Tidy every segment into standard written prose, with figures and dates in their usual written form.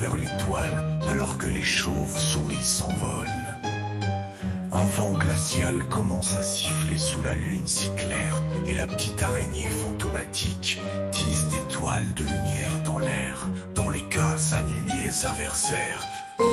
vers l'étoile alors que les chauves-souris s'envolent. Un vent glacial commence à siffler sous la lune si claire et la petite araignée fantomatique tisse des toiles de lumière dans l'air, dont les cases animent les adversaires. Oh,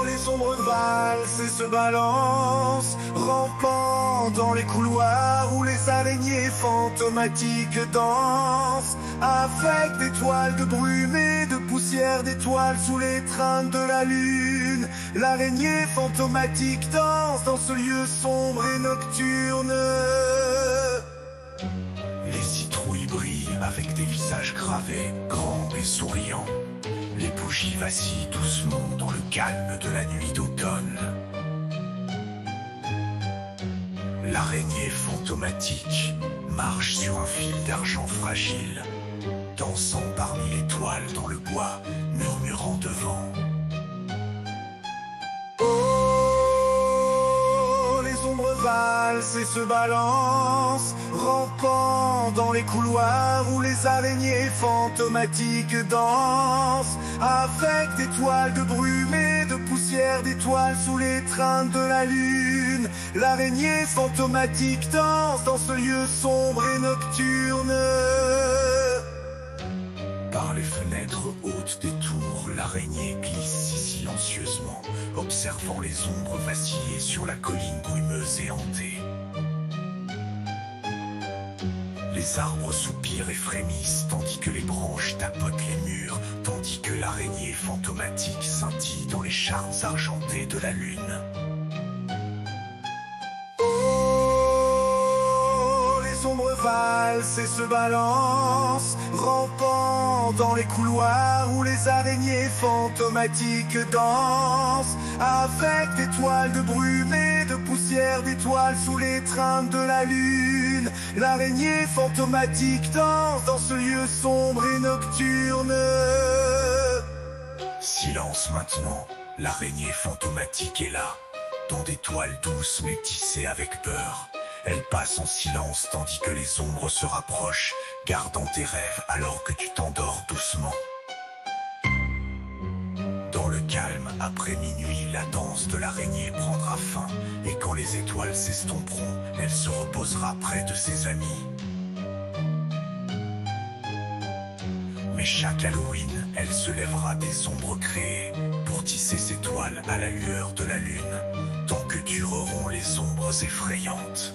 les ombres valsent et se balancent, rampant dans les couloirs où les araignées fantomatiques dansent, avec des toiles de brume et de poussière d'étoiles sous l'étreinte de la lune. L'araignée fantomatique danse dans ce lieu sombre et nocturne. Les citrouilles brillent avec des visages gravés, grands et souriants. Les bougies vacillent doucement dans le calme de la nuit d'automne. L'araignée fantomatique marche sur un fil d'argent fragile, dansant parmi les toiles dans le bois, murmurant devant. Oh, les ombres valsent et se balancent, rampant dans les couloirs où les araignées fantomatiques dansent, avec des toiles de brume et de poussière d'étoiles sous l'étreinte de la lune. L'araignée fantomatique danse dans ce lieu sombre et nocturne. Par les fenêtres hautes des tours, l'araignée glisse si silencieusement, observant les ombres vaciller sur la colline brumeuse et hantée. Les arbres soupirent et frémissent, tandis que les branches tapotent les murs, tandis que l'araignée fantomatique scintille dans les charmes argentées de la lune. Les ombres valsent et se balancent, rampant dans les couloirs où les araignées fantomatiques dansent, avec des toiles de brume et de poussière d'étoiles sous l'étreinte de la lune. L'araignée fantomatique danse dans ce lieu sombre et nocturne. Silence maintenant, l'araignée fantomatique est là, dans des toiles douces mais tissées avec peur. Elle passe en silence tandis que les ombres se rapprochent, gardant tes rêves alors que tu t'endors doucement. Dans le calme, après minuit, la danse de l'araignée prendra fin, et quand les étoiles s'estomperont, elle se reposera près de ses amis. Mais chaque Halloween, elle se lèvera des ombres créées pour tisser ses toiles à la lueur de la lune, tant que dureront les ombres effrayantes.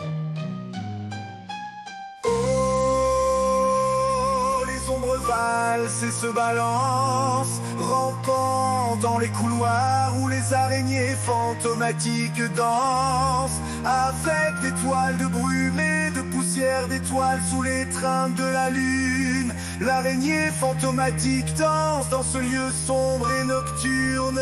Les ombres valsent et se balancent, rampant dans les couloirs où les araignées fantomatiques dansent, avec des toiles de brume et de poussière d'étoiles sous l'étreinte de la lune. L'araignée fantomatique danse dans ce lieu sombre et nocturne.